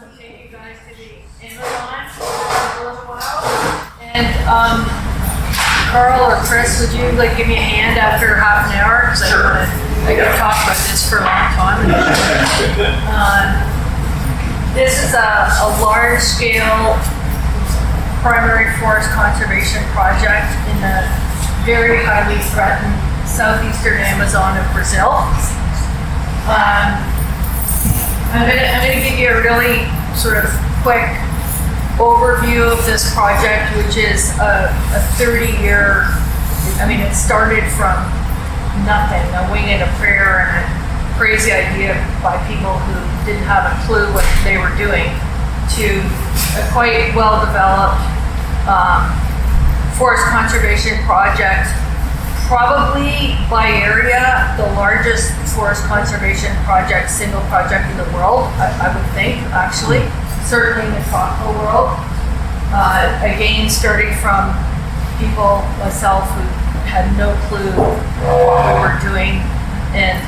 We'll take you guys to the Amazon for a little while. And Carl or Chris, would you like give me a hand after half an hour? Because I got to talk about this for a long time. This is a large-scale primary forest conservation project in the very highly threatened southeastern Amazon of Brazil. I'm gonna give you a really sort of quick overview of this project, which is a 30-year, it started from nothing, a wing and a prayer and a crazy idea by people who didn't have a clue what they were doing, to a quite well-developed forest conservation project, probably by area, the largest forest conservation project, single project in the world, I would think, actually, certainly in the tropical world. Again, starting from people, myself, who had no clue what we were doing. And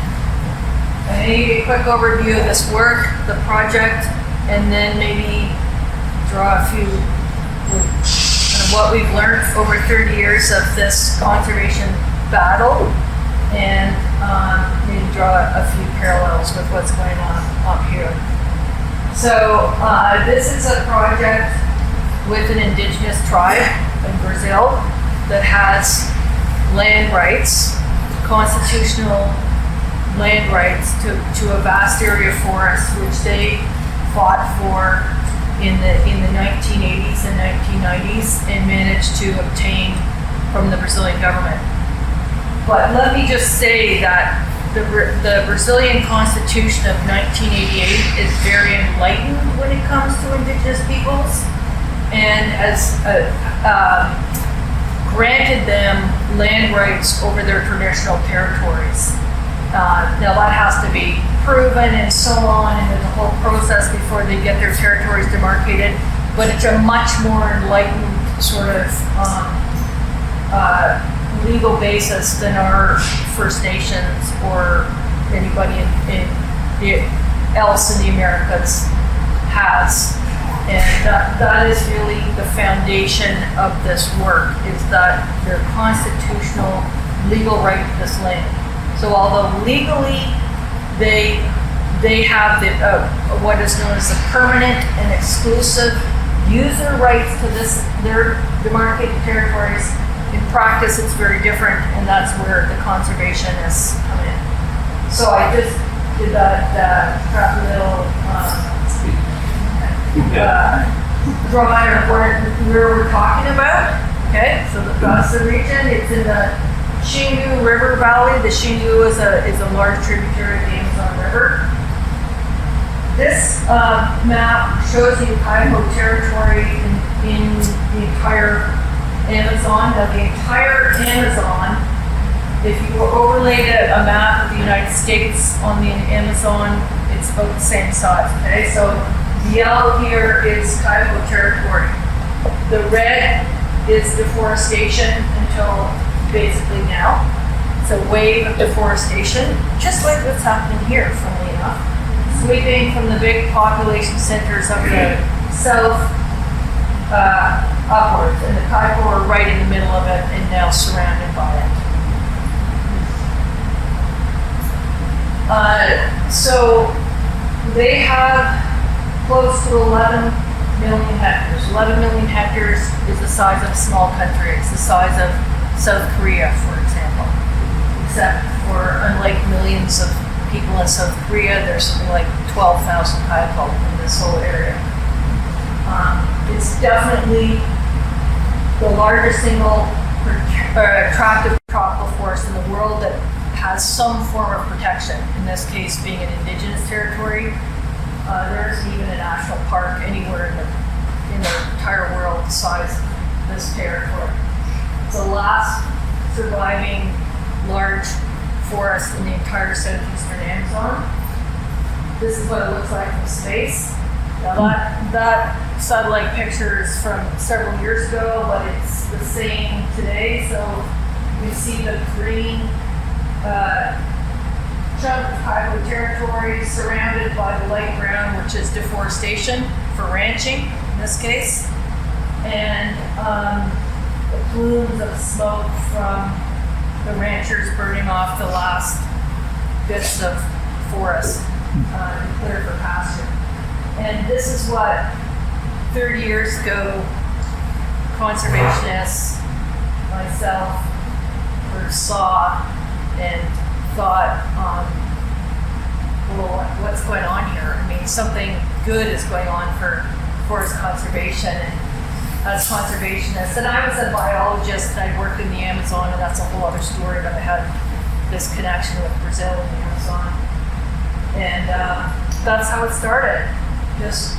I need a quick overview of this work, the project, and then maybe draw a few what we've learned over 30 years of this conservation battle, and maybe draw a few parallels with what's going on up here. So this is a project with an indigenous tribe in Brazil that has land rights, constitutional land rights to a vast area of forest, which they fought for in the 1980s and 1990s and managed to obtain from the Brazilian government. But let me just say that the Brazilian Constitution of 1988 is very enlightened when it comes to indigenous peoples, and has granted them land rights over their traditional territories. Now that has to be proven and so on, and there's a whole process before they get their territories demarcated, but it's a much more enlightened sort of legal basis than our First Nations or anybody else in the Americas has. And that is really the foundation of this work, is that their constitutional legal right to this land. So although legally they have the what is known as the permanent and exclusive user rights to their demarcated territories, in practice it's very different, and that's where the conservationists come in. So I just did that crap little drawing of where we're talking about. Okay, so that's the region. It's in the Xingu River Valley. The Xingu is a large tributary of the Amazon River. This map shows you Kaipo territory in the entire Amazon. Now the entire Amazon, if you overlaid a map of the United States on the Amazon, it's about the same size, okay? So the yellow here is Kaipo territory. The red is deforestation until basically now. It's a wave of deforestation, just like what's happening here, funnily enough. Sweeping from the big population centers of the south upwards, and the Kaipo are right in the middle of it and now surrounded by it. So they have close to 11 million hectares. 11 million hectares is the size of a small country. It's the size of South Korea, for example. Except for, unlike millions of people in South Korea, there's something like 12,000 Kaipo in this whole area. It's definitely the largest single attractive tropical forest in the world that has some form of protection, in this case being an indigenous territory. There isn't even a national park anywhere in the entire world the size of this territory. It's the last surviving large forest in the entire southeastern Amazon. This is what it looks like from space. Now that satellite picture is from several years ago, but it's the same today. So you can see the green chunk of highway territory surrounded by the light brown, which is deforestation for ranching in this case, and the plumes of smoke from the ranchers burning off the last bits of forest to clear for pasture. And this is what 30 years ago conservationists, myself, first saw and thought, well, what's going on here? I mean, something good is going on for forest conservation. And as conservationists, and I was a biologist, and I worked in the Amazon, and that's a whole other story, but I had this connection with Brazil and the Amazon. And that's how it started, just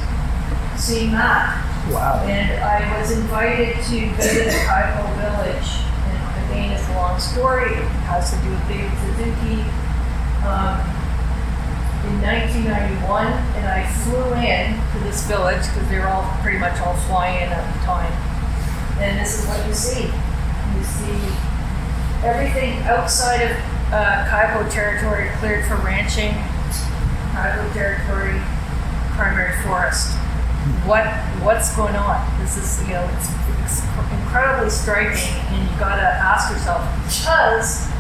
seeing that. Wow. And I was invited to visit Kaipo Village, and again, it's a long story. It has to do with David Suzuki. In 1991, and I flew in to this village because they were all pretty much all flying in at the time. And this is what you see. You see everything outside of Kaipo territory cleared for ranching. Kaipo territory, primary forest. What's going on? This is, it's incredibly striking, and you gotta ask yourself, because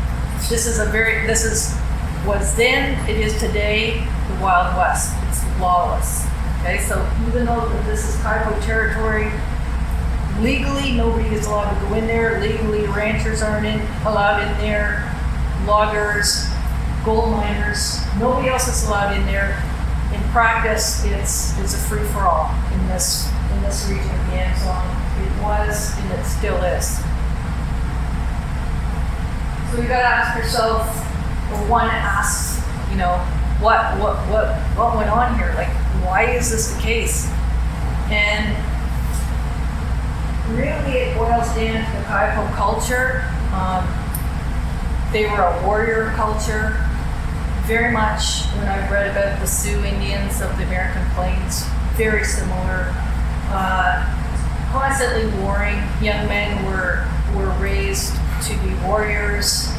was then, it is today, the Wild West. It's lawless. Okay, so even though this is Kaipo territory, legally nobody is allowed to go in there. Legally, ranchers aren't allowed in there. Loggers, gold miners, nobody else is allowed in there. In practice, it's a free for all in this region of the Amazon. It was, and it still is. So you gotta ask yourself. One asks, what went on here? Like, why is this the case? And really, it boils down to the Kaipo culture. They were a warrior culture. Very much, when I read about the Sioux Indians of the American Plains, very similar. Constantly warring. Young men were raised to be warriors.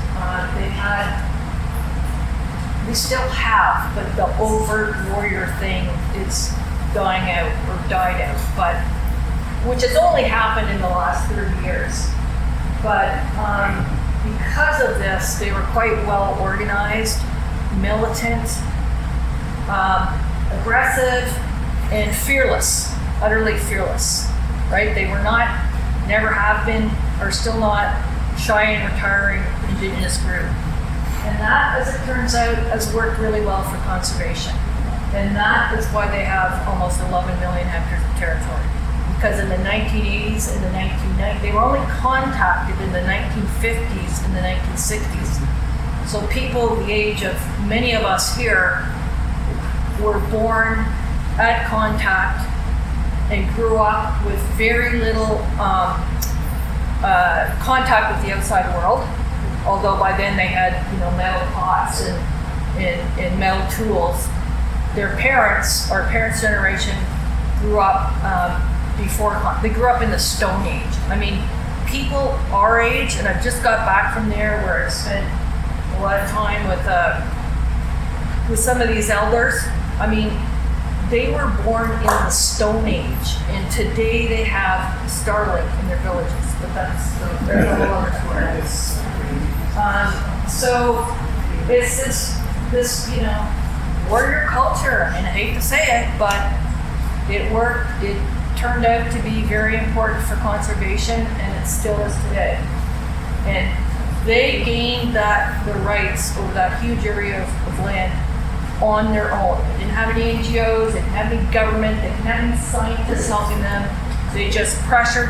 We still have, but the overt warrior thing is dying out or died out, but which has only happened in the last 30 years. But because of this, they were quite well organized, militant, aggressive, and fearless, utterly fearless, right? They were not, never have been, are still not shy and retiring indigenous group. And that, as it turns out, has worked really well for conservation. And that is why they have almost 11 million hectares of territory. Because in the 1980s and the 1990s, they were only contacted in the 1950s and the 1960s. So people the age of many of us here were born at contact and grew up with very little contact with the outside world. Although by then they had, metal pots and metal tools. Their parents, our parents' generation, grew up they grew up in the Stone Age. I mean, people our age, and I've just got back from there where I spent a lot of time with some of these elders. I mean, they were born in the Stone Age, and today they have Starlink in their villages. But that's a whole other story. So it's this warrior culture. I mean, I hate to say it, but it worked. It turned out to be very important for conservation, and it still is today. And they gained the rights over that huge area of land on their own. They didn't have any NGOs, they didn't have any government, they didn't have any scientists helping them. They just pressured,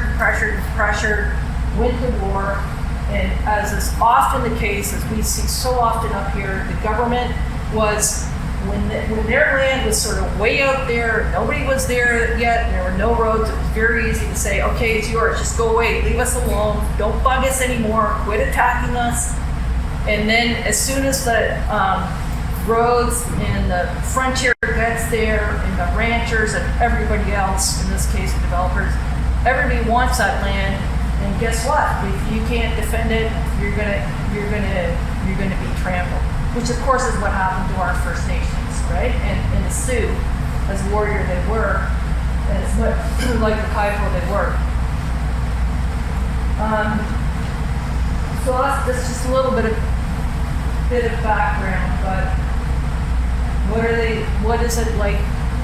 went to war. And as is often the case, as we see so often up here, the government was, when their land was sort of way out there, nobody was there yet, and there were no roads, it was very easy to say, okay, it's yours, just go away, leave us alone, don't bug us anymore, quit attacking us. And then as soon as the roads and the frontier gets there, and the ranchers and everybody else, in this case the developers, everybody wants that land. And guess what? If you can't defend it, you're gonna be trampled. which of course is what happened to our First Nations, right? And the Sioux, as warrior they were, and as much like the Kaipo they were. So that's just a little bit of background, but what is it like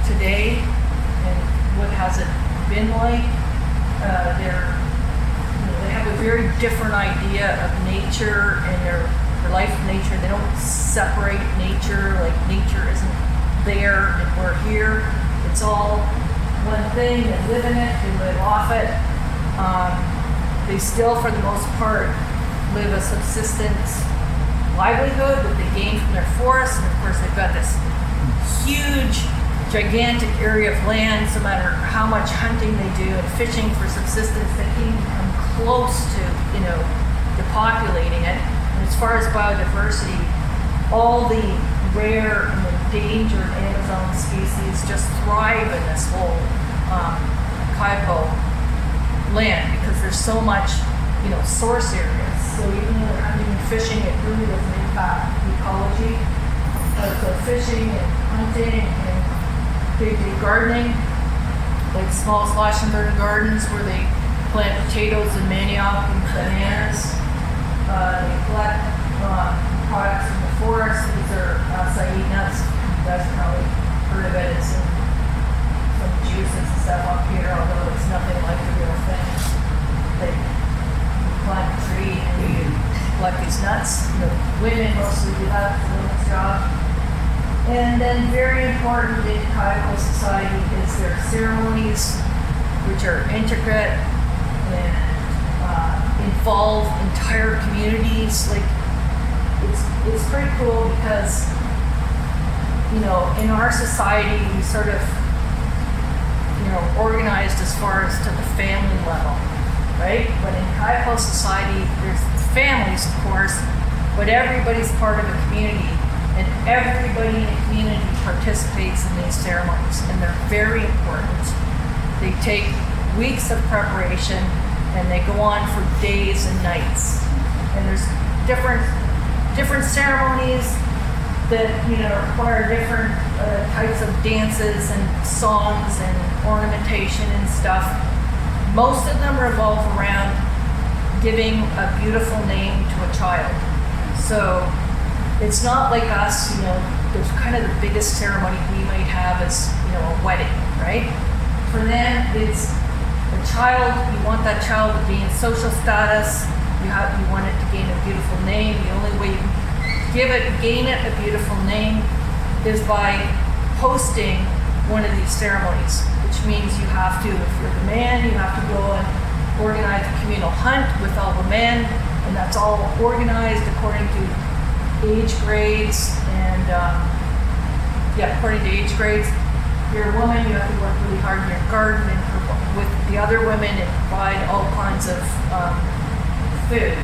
today, and what has it been like? They have a very different idea of nature and their life of nature. They don't separate nature, like nature isn't there and we're here. It's all one thing. They live in it, they live off it. They still, for the most part, live a subsistence livelihood that they gain from their forests, and of course they've got this huge, gigantic area of land. So no matter how much hunting they do and fishing for subsistence, they can't even come close to, depopulating it. And as far as biodiversity, all the rare and endangered Amazon species just thrive in this whole Kaipo land because there's so much, source areas. So even though they're hunting and fishing, it really doesn't impact the ecology. So fishing and hunting and they do gardening, like small slash and burn gardens where they plant potatoes and manioc and bananas. They collect products from the forest. These are acai nuts. You guys have probably heard of it. It's in some juices and stuff up here, although it's nothing like the real thing. They plant a tree and you collect these nuts. The women mostly do that. It's a women's job. And then very important in Kaipo society is their ceremonies, which are intricate and involve entire communities. Like it's pretty cool because in our society we sort of organized as far as to the family level, right? But in Kaipo society there's families, of course, but everybody's part of a community. And everybody in the community participates in these ceremonies, and they're very important. They take weeks of preparation, and they go on for days and nights. And there's different ceremonies that require different types of dances and songs and ornamentation and stuff. Most of them revolve around giving a beautiful name to a child. So it's not like us, there's kind of the biggest ceremony we might have is, a wedding, right? For them, it's a child, you want that child to gain social status, you want it to gain a beautiful name. The only way you gain it a beautiful name is by hosting one of these ceremonies, which means you have to, if you're the man, you have to go and organize a communal hunt with all the men, and that's all organized according to age grades and according to age grades. If you're a woman, you have to work really hard in your garden and with the other women and provide all kinds of food.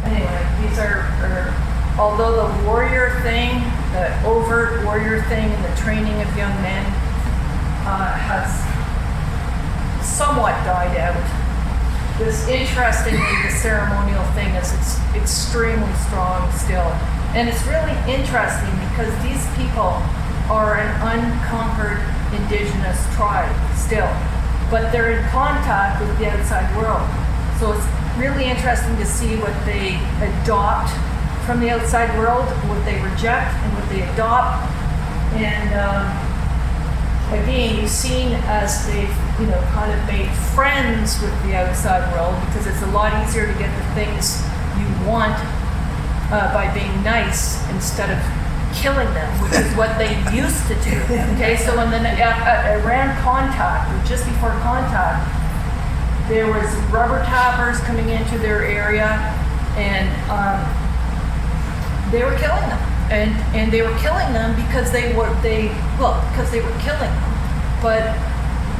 Anyway, these are although the warrior thing, the overt warrior thing and the training of young men has somewhat died out. Interestingly, the ceremonial thing is extremely strong still. And it's really interesting because these people are an unconquered indigenous tribe still, but they're in contact with the outside world. So it's really interesting to see what they adopt from the outside world, what they reject and what they adopt. And again, you've seen as they've kind of made friends with the outside world, because it's a lot easier to get the things you want by being nice instead of killing them, which is what they used to do. Okay, so around contact, or just before contact, there was rubber tappers coming into their area, and they were killing them. And they were killing them because they were killing them, but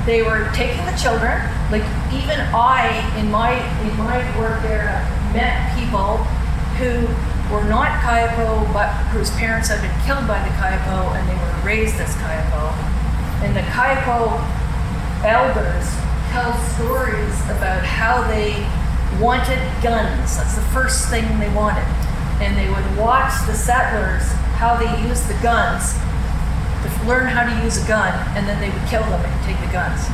they were taking the children. Like even I, in my work there, have met people who were not Kaipo, but whose parents had been killed by the Kaipo, and they were raised as Kaipo. And the Kaipo elders tell stories about how they wanted guns. That's the first thing they wanted. And they would watch the settlers, how they used the guns, to learn how to use a gun, and then they would kill them and take the guns.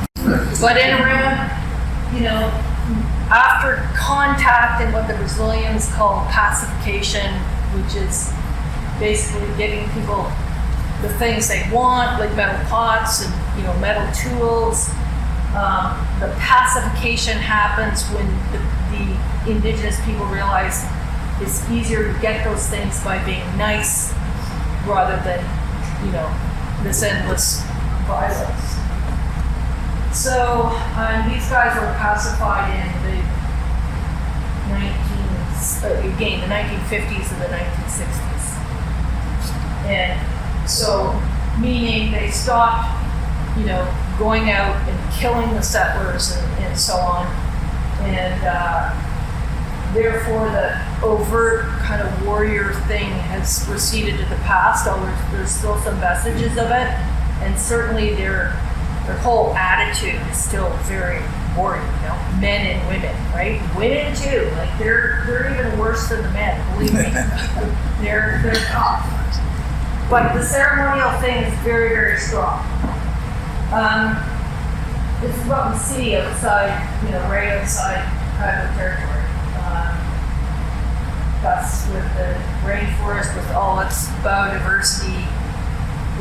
But in around, after contact and what the Brazilians call pacification, which is basically giving people the things they want, like metal pots and metal tools. The pacification happens when the indigenous people realize it's easier to get those things by being nice rather than this endless violence. So these guys were pacified in the 1950s and the 1960s. And so, meaning they stopped, going out and killing the settlers and so on. And therefore the overt kind of warrior thing has receded to the past, although there's still some vestiges of it. And certainly their whole attitude is still very warrior, men and women, right? Women too, like they're even worse than the men, believe me. they're tough. But the ceremonial thing is very, very strong. This is what we see outside, right outside tribal territory. That's what the rainforest with all its biodiversity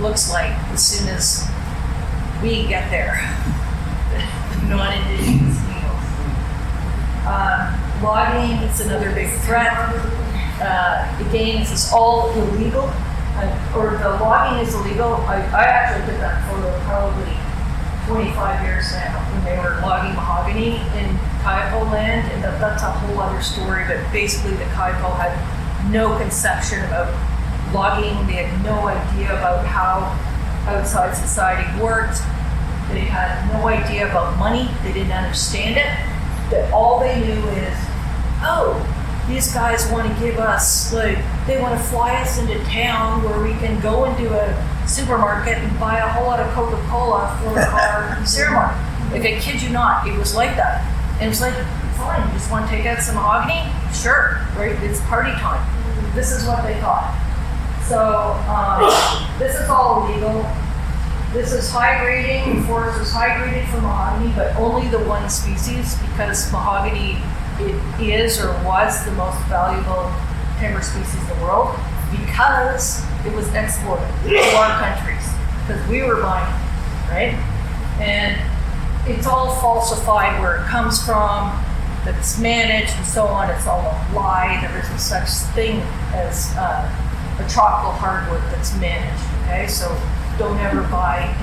looks like as soon as we get there. Non-indigenous peoples. Logging is another big threat. Again, this is all illegal, or the logging is illegal. I actually did that photo probably 25 years now when they were logging mahogany in Kaipo land, and that's a whole other story, but basically the Kaipo had no conception about logging. They had no idea about how outside society worked. They had no idea about money. They didn't understand it. That all they knew is, these guys want to give us, they want to fly us into town where we can go into a supermarket and buy a whole lot of Coca-Cola for our ceremony. Like, I kid you not, it was like that. And it's like, fine, you just want to take out some mahogany? Sure, right? It's party time. This is what they thought. So, this is all illegal. This is high grading. The forest is high graded for mahogany, but only the one species, because mahogany is or was the most valuable timber species in the world, because it was exported to our countries, because we were buying it, right? And it's all falsified where it comes from, that it's managed and so on. It's all a lie. There isn't such thing as a tropical hardwood that's managed, okay? So don't ever buy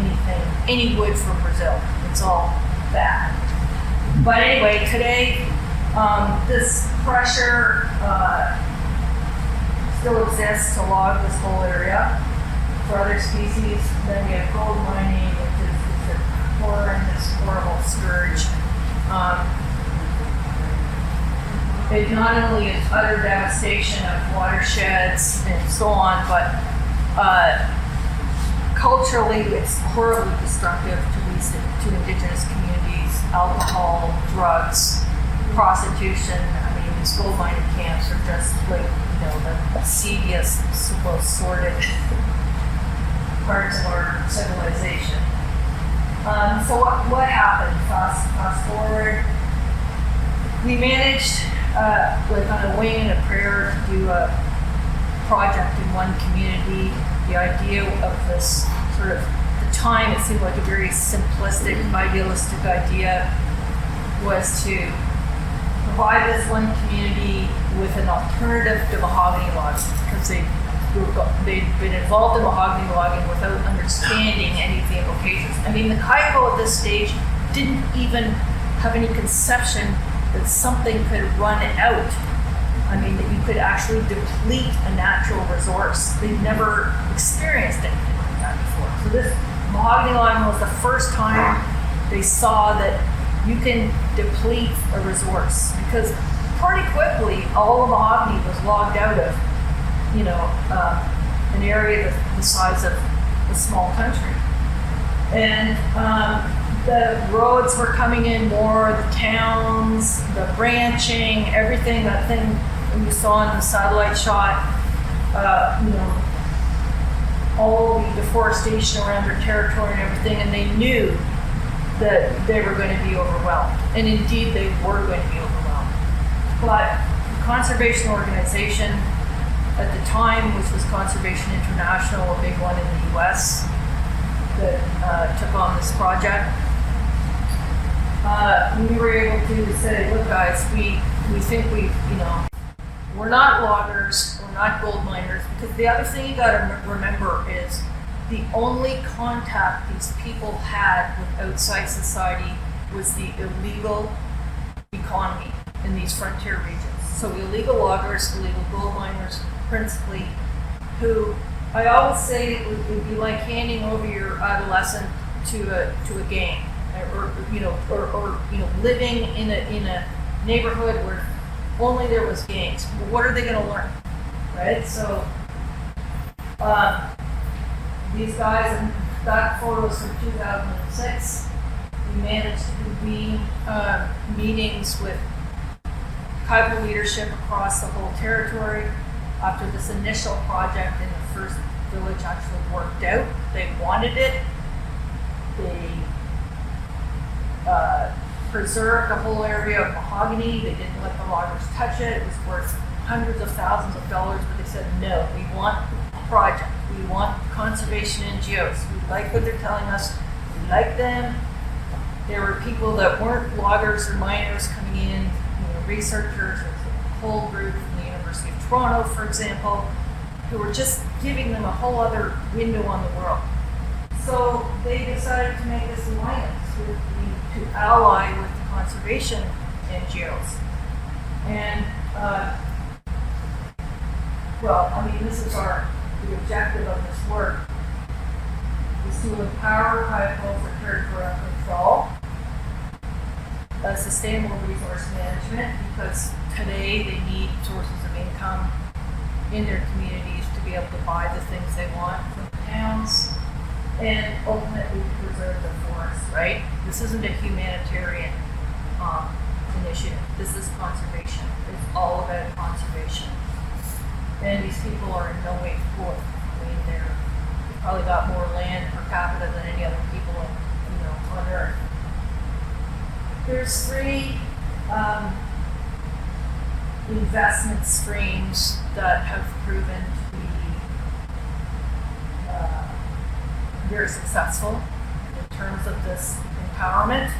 any wood from Brazil. It's all bad. But anyway, today, this pressure still exists to log this whole area for other species. Then we have gold mining, which is this horrible scourge. It not only is utter devastation of watersheds and so on, but culturally it's horribly destructive to indigenous communities. Alcohol, drugs, prostitution. I mean, these gold mining camps are just like, the seediest, most sordid parts of our civilization. So what happened? Fast forward. We managed, on a wing and a prayer, to do a project in one community. The idea of this sort of, at the time it seemed like a very simplistic, idealistic idea, was to provide this one community with an alternative to mahogany logging, because they'd been involved in mahogany logging without understanding any of the implications. I mean, the Kaipo at this stage didn't even have any conception that something could run out. I mean, that you could actually deplete a natural resource. They'd never experienced anything like that before. So this mahogany logging was the first time they saw that you can deplete a resource, because pretty quickly all of mahogany was logged out of, an area the size of a small country. And the roads were coming in more, the towns, the branching, everything, that thing you saw in the satellite shot, all the deforestation around their territory and everything, and they knew that they were going to be overwhelmed. And indeed, they were going to be overwhelmed. But the conservation organization at the time, which was Conservation International, a big one in the US, that took on this project, we were able to say, look guys, we think we're not loggers, we're not gold miners, because the other thing you gotta remember is the only contact these people had with outside society was the illegal economy in these frontier regions. So illegal loggers, illegal gold miners, principally, who I always say it would be like handing over your adolescent to a gang, or living in a neighborhood where only there was gangs. Well, what are they going to learn, right? So these guys, and that photo is from 2006. We managed to convene meetings with tribal leadership across the whole territory. After this initial project in the first village actually worked out, they wanted it. They preserved the whole area of mahogany. They didn't let the loggers touch it. It was worth hundreds of thousands of dollars, but they said, no, we want a project. We want conservation NGOs. We like what they're telling us. We like them. There were people that weren't loggers or miners coming in, researchers. There was a whole group from the University of Toronto, for example, who were just giving them a whole other window on the world. So they decided to make this alliance to ally with the conservation NGOs. And, this is the objective of this work, is to empower Kayako for territorial control, sustainable resource management, because today they need sources of income in their communities to be able to buy the things they want from the towns, and ultimately preserve the forest, right? This isn't a humanitarian initiative. This is conservation. It's all about conservation. And these people are in no way poor. I mean, they've probably got more land per capita than any other people on Earth. There's three investment streams that have proven to be very successful in terms of this empowerment.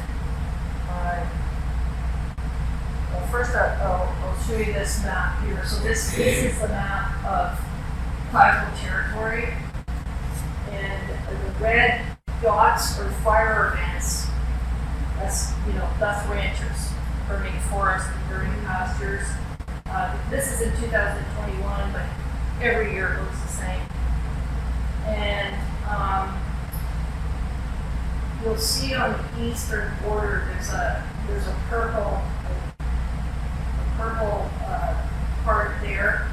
First, I'll show you this map here. So this is the map of Kayako territory, and the red dots are fire events. That's ranchers burning forest and burning pastures. This is in 2021, but every year it looks the same. And you'll see on the eastern border there's a purple part there.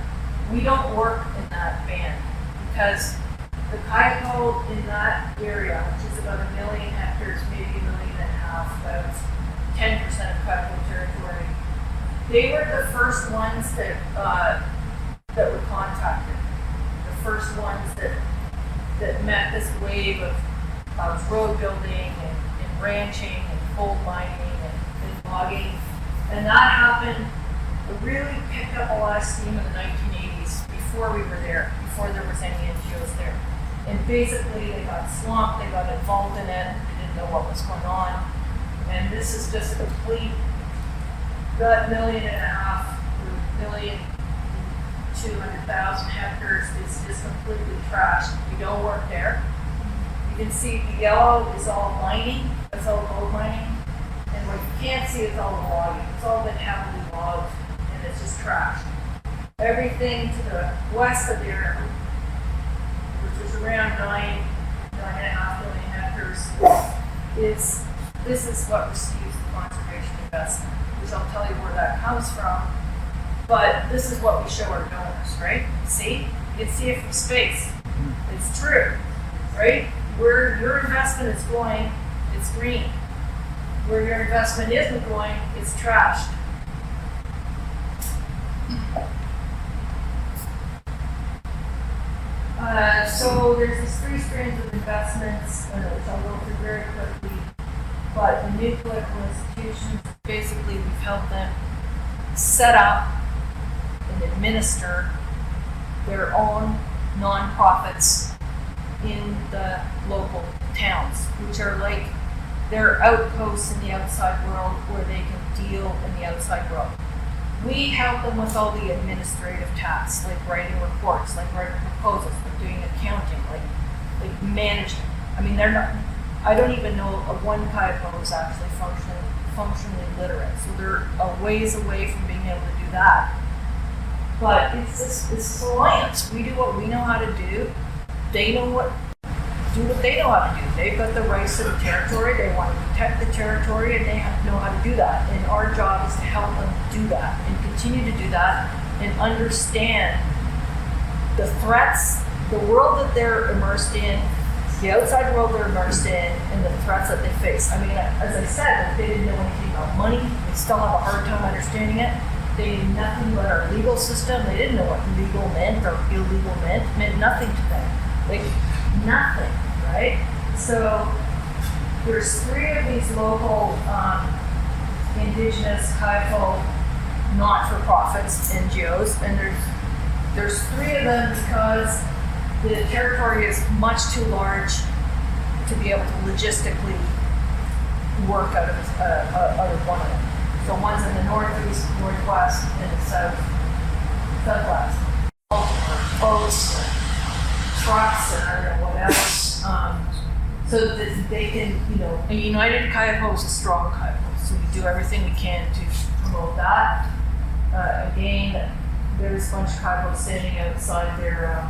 We don't work in that band because the Kayako in that area, which is about 1 million hectares, maybe 1.5 million, about 10% of Kayako territory, they were the first ones that were contacted. The first ones that met this wave of road building and ranching and coal mining and logging. And that happened, really picked up a lot of steam in the 1980s before we were there, before there was any NGOs there. And basically they got swamped, they got involved in it, they didn't know what was going on. And this is just a complete, that 1.5 million, 1,200,000 hectares is just completely trashed. We don't work there. You can see the yellow is all mining, that's all gold mining. And what you can't see is all the logging. It's all been heavily logged and it's just trashed. Everything to the west of there, which is around 9.5 million hectares, this is what receives the conservation investment, which I'll tell you where that comes from. But this is what we show our donors, right? See? You can see it from space. It's true, right? Where your investment is going, it's green. where your investment isn't going, it's trashed. So there's these three streams of investments, which I'll go through very quickly. But the new political institutions, basically we've helped them set up and administer their own nonprofits in the local towns, which are like their outposts in the outside world where they can deal in the outside world. We help them with all the administrative tasks, like writing reports, like writing proposals, like doing accounting, like managing. I mean, they're not, I don't even know of one Kayako is actually functionally literate, so they're a ways away from being able to do that. But it's this alliance. We do what we know how to do. They do what they know how to do. They've got the rights to the territory. They want to protect the territory, and they know how to do that. And our job is to help them do that and continue to do that and understand the threats, the world that they're immersed in, the outside world they're immersed in, and the threats that they face. I mean, as I said, they didn't know anything about money. They still have a hard time understanding it. They knew nothing about our legal system. They didn't know what legal meant or illegal meant. It meant nothing to them. Like, nothing, right? So there's three of these local Indigenous Kayako not-for-profits, NGOs, and there's three of them because the territory is much too large to be able to logistically work out of one of them. So one's in the northeast, northwest, and the southwest. Boats, trucks, and I don't know what else. So that they can, a united Kayako is a strong Kayako. So we do everything we can to promote that. Again, there's a bunch of Kayako standing outside their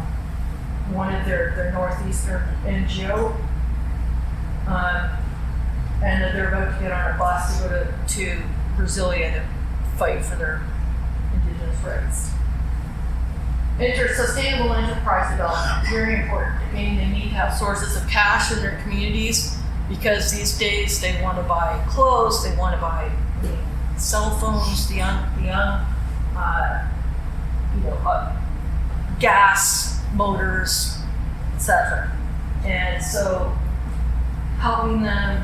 one of their northeastern NGO. And they're about to get on a bus to go to Brasilia to fight for their Indigenous rights. Sustainable enterprise development, very important. Again, they need to have sources of cash in their communities because these days they want to buy clothes, they want to buy cell phones, the young gas, motors, etc. And so helping them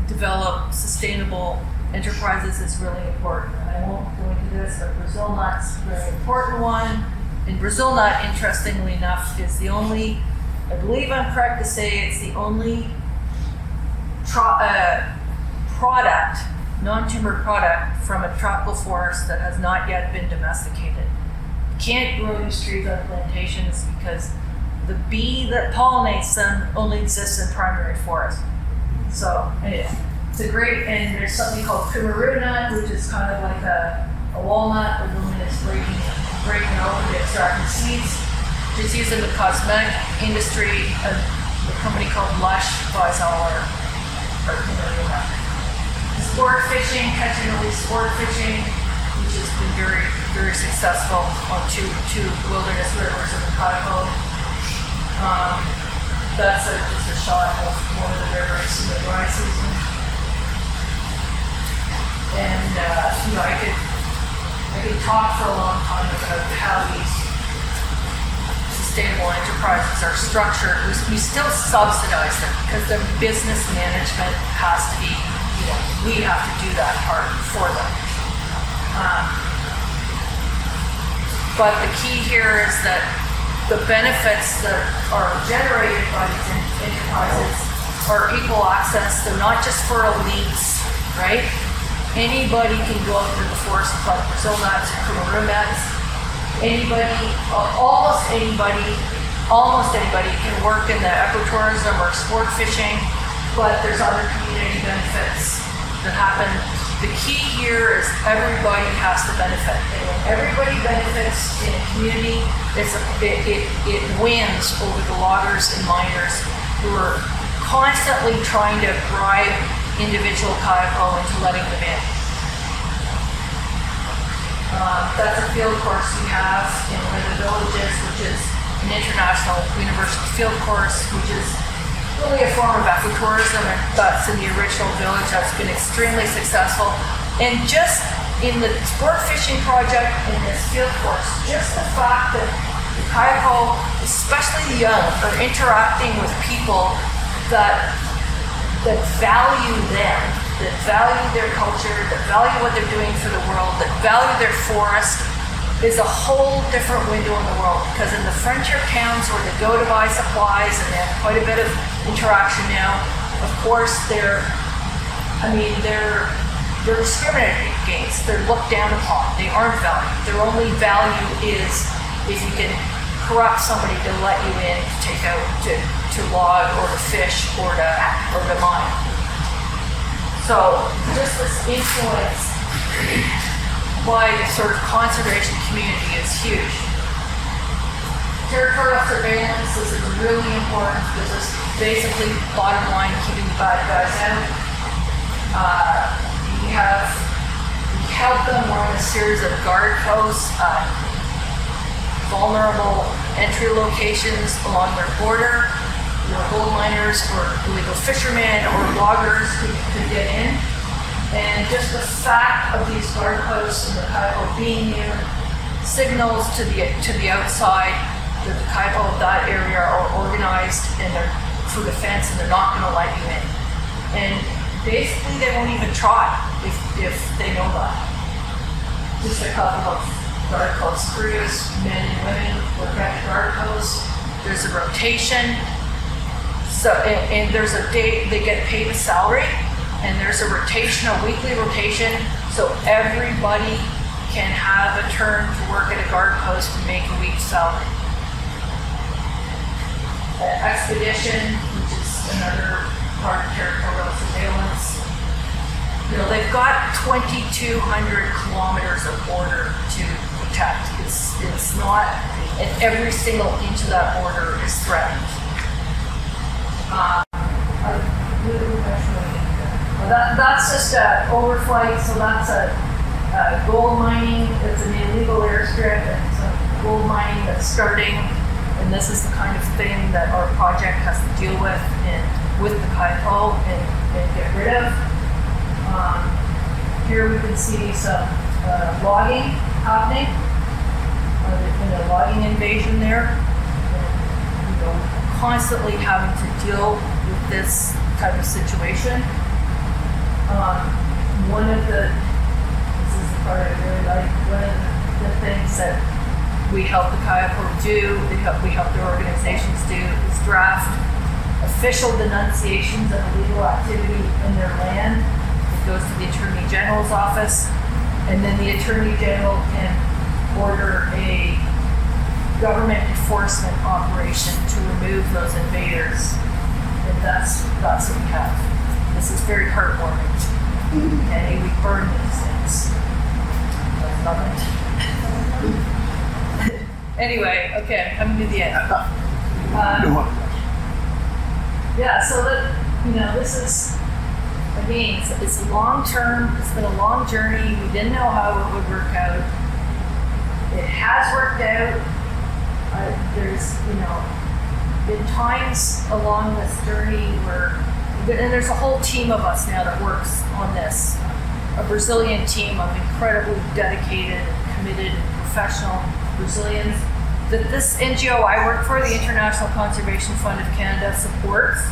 develop sustainable enterprises is really important. And I won't go into this, but Brazil nut's a very important one. And Brazil nut, interestingly enough, is the only, I believe I'm correct to say, it's the only product, non-timber product from a tropical forest that has not yet been domesticated. You can't grow these trees on plantations because the bee that pollinates them only exists in primary forest. So it's a great, and there's something called kumaru nut, which is kind of like a walnut, but when it's breaking open to extract the seeds. It's used in the cosmetic industry. The company called Lush buys all our kumaru nut. Sport fishing, catch and release sport fishing, which has been very, very successful on two wilderness rivers in the Kayako. That's just a shot of one of the rivers in the dry season. And I could talk for a long time about how these sustainable enterprises are structured. We still subsidize them because the business management has to be, we have to do that part for them. But the key here is that the benefits that are generated by these enterprises are equal access. They're not just for elites, right? Anybody can go out into the forest and collect Brazil nuts and kumaru nuts. Almost anybody can work in the ecotourism or sport fishing, but there's other community benefits that happen. The key here is everybody has to benefit. And when everybody benefits in a community, it wins over the loggers and miners who are constantly trying to bribe individual Kayako into letting them in. That's a field course we have in one of the villages, which is an international university field course, which is really a form of ecotourism, and that's in the original village. That's been extremely successful. And just in the sport fishing project in this field course, just the fact that the Kayako, especially the young, are interacting with people that value them, that value their culture, that value what they're doing for the world, that value their forest, is a whole different window in the world. Because in the frontier towns where they go to buy supplies and they have quite a bit of interaction now, of course they're discriminated against, they're looked down upon, they aren't valued. Their only value is if you can corrupt somebody to let you in to take out, to log or to fish or to mine. So just this influence by the sort of conservation community is huge. Territorial surveillance is really important because it's basically bottom line keeping the bad guys out. We help them run a series of guard posts, vulnerable entry locations along their border, where gold miners or illegal fishermen or loggers could get in. And just the fact of these guard posts and the Kayako being here signals to the outside that the Kayako of that area are organized and they're for defense and they're not going to let you in. And basically they won't even try if they know that. Just a couple of guard post crews, men and women work at guard posts. There's a rotation. So and there's a day they get paid a salary. And there's a rotation, a weekly rotation, so everybody can have a turn to work at a guard post and make a week's salary. Expedition, which is another part of territorial surveillance. You know, they've got 2,200 kilometers of border to protect. It's not, and every single inch of that border is threatened. That's just an overflight, so that's a gold mining. It's an illegal airstrip, and it's gold mining that's starting, and this is the kind of thing that our project has to deal with the Kayako and get rid of. Here we can see some logging happening. There's been a logging invasion there, and, constantly having to deal with this type of situation. This is the part I really like, one of the things that we help the Kayako do, we help their organizations do, is draft official denunciations of illegal activity in their land. It goes to the Attorney General's office, and then the Attorney General can order a government enforcement operation to remove those invaders. And that's what we have. This is very heartwarming. Okay, we burn these things. I love it. Anyway, okay, I'm coming to the end. Yeah, so that, this is, again, it's long term, it's been a long journey. We didn't know how it would work out. It has worked out. There's, been times along this journey where, and there's a whole team of us now that works on this, a Brazilian team of incredibly dedicated, committed, professional Brazilians that this NGO I work for, the International Conservation Fund of Canada, supports.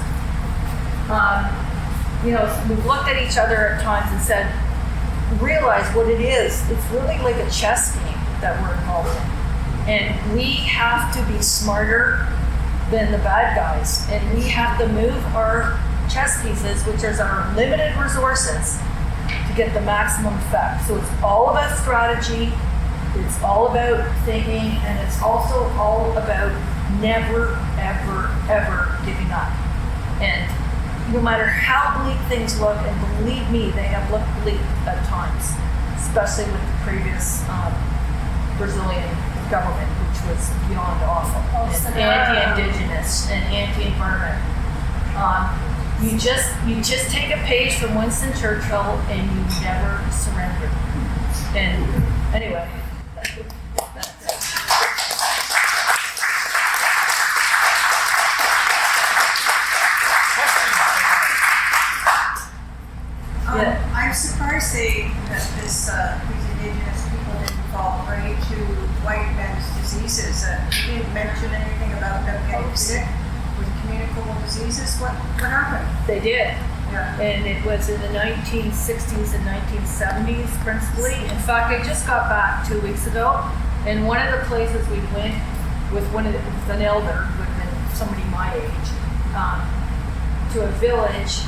We've looked at each other at times and said, realize what it is. It's really like a chess game that we're involved in. And we have to be smarter than the bad guys. And we have to move our chess pieces, which is our limited resources, to get the maximum effect. So it's all about strategy, it's all about thinking, and it's also all about never, ever, ever giving up. And no matter how bleak things look, and believe me, they have looked bleak at times, especially with the previous Brazilian government, which was beyond awful, and anti-indigenous and anti-environment. You just take a page from Winston Churchill and you never surrender. And anyway. mention anything about them getting sick with communicable diseases? What happened? They did. Yeah. And it was in the 1960s and 1970s principally. In fact, I just got back 2 weeks ago, and one of the places we went with with an elder, who had been somebody my age, to a village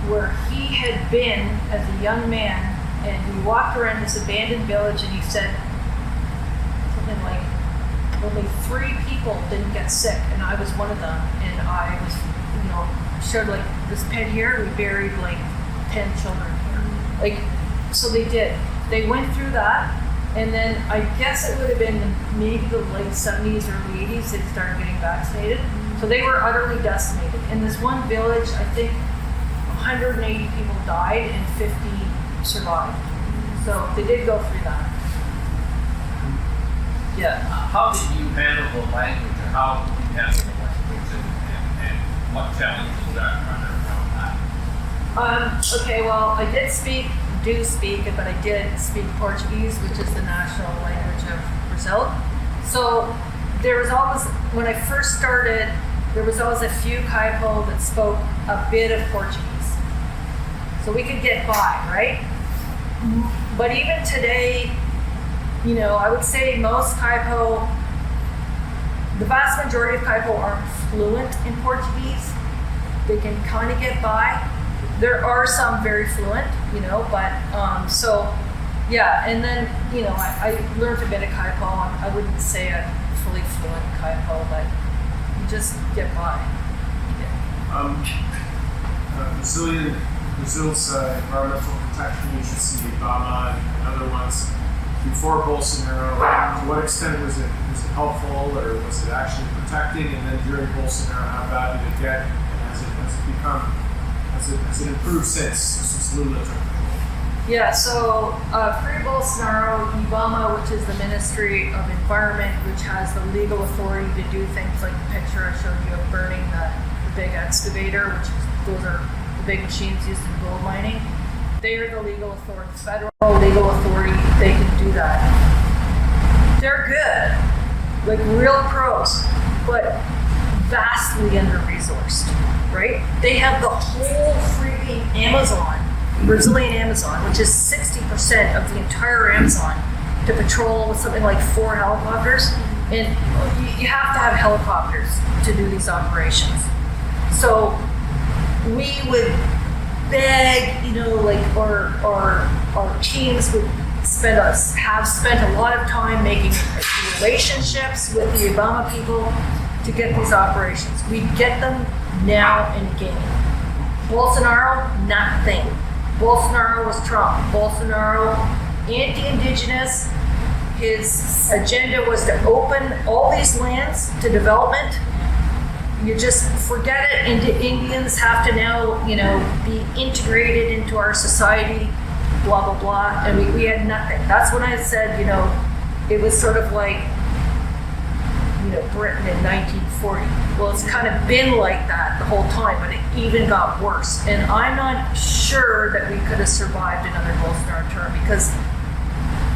where he had been as a young man, and we walked around this abandoned village, and he said something like, only 3 people didn't get sick, and I was one of them, and I was, showed like this pit here, we buried like 10 children here. Like, so they did. They went through that, and then I guess it would have been maybe the late 70s, early 80s, they started getting vaccinated. So they were utterly decimated. In this one village, I think 180 people died and 50 survived. So they did go through that. Yeah, how did you handle the language, or how did you handle the language, and what challenges are there around that? Okay, well, I do speak, but I did speak Portuguese, which is the national language of Brazil. So there was always, when I first started, there was always a few Kaipo that spoke a bit of Portuguese. So we could get by, right? But even today, I would say most Kaipo, the vast majority of Kaipo aren't fluent in Portuguese. They can kind of get by. There are some very fluent, but so yeah. And then I learned a bit of Kaipo. I wouldn't say a fully fluent Kaipo, but you just get by. Brazil's Environmental Protection Agency, IBAMA, and other ones before Bolsonaro. To what extent was it helpful, or was it actually protecting? And then during Bolsonaro, how bad did it get? And has it improved since Lula took control? Yeah, so pre-Bolsonaro, IBAMA, which is the Ministry of Environment, which has the legal authority to do things like the picture I showed you of burning the big excavator, those are the big machines used in gold mining. They are the legal authority, federal legal authority. They can do that. They're good, like real pros, but vastly under-resourced, right? They have the whole freaking Brazilian Amazon, which is 60% of the entire Amazon, to patrol with something like 4 helicopters. And you have to have helicopters to do these operations. So we would beg, our teams would have spent a lot of time making relationships with the Obama people to get these operations. We get them now and again. Bolsonaro, nothing. Bolsonaro was Trump. Bolsonaro, anti-indigenous. His agenda was to open all these lands to development. You just forget it. Indians have to now, be integrated into our society, blah, blah, blah. And we had nothing. That's when I said, it was sort of like, Britain in 1940. Well, it's kind of been like that the whole time, but it even got worse. And I'm not sure that we could have survived another Bolsonaro term, because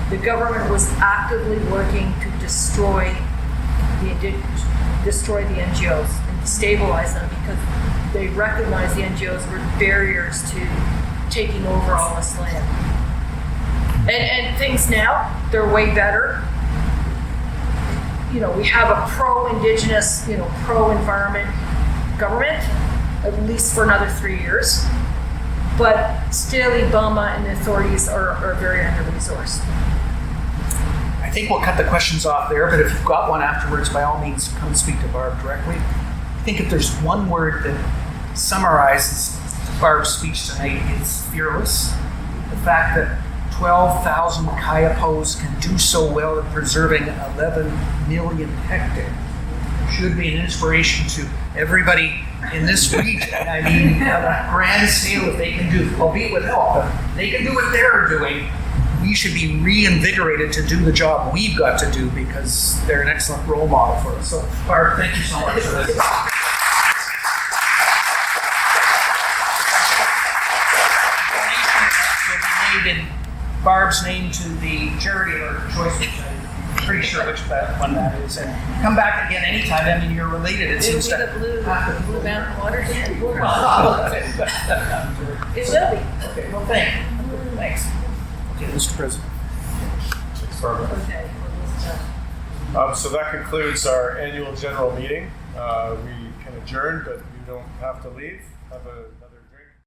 the government was actively working to destroy the NGOs and destabilize them, because they recognized the NGOs were barriers to taking over all this land. And things now, they're way better. We have a pro-indigenous, pro-environment government, at least for another 3 years. But still, IBAMA and the authorities are very under-resourced. I think we'll cut the questions off there, but if you've got one afterwards, by all means, come speak to Barb directly. I think if there's one word that summarizes Barb's speech tonight, it's fearless. The fact that 12,000 Kayapos can do so well at preserving 11 million hectares should be an inspiration to everybody in this region. I mean, on a grand scale, if they can do, albeit with help, but they can do what they're doing, we should be reinvigorated to do the job we've got to do, because they're an excellent role model for us. So, Barb, thank you so much for this. Donation will be made in Barb's name to the charity of her choice, which I pretty sure which one that is. And come back again anytime. I mean, you're related. It It'll seems be the to. blue mountain watershed. It will be. Okay, well, thanks. Okay, Mr. President. Thanks, Barbara. Okay. So that concludes our annual general meeting. We can adjourn, but you don't have to leave. Have a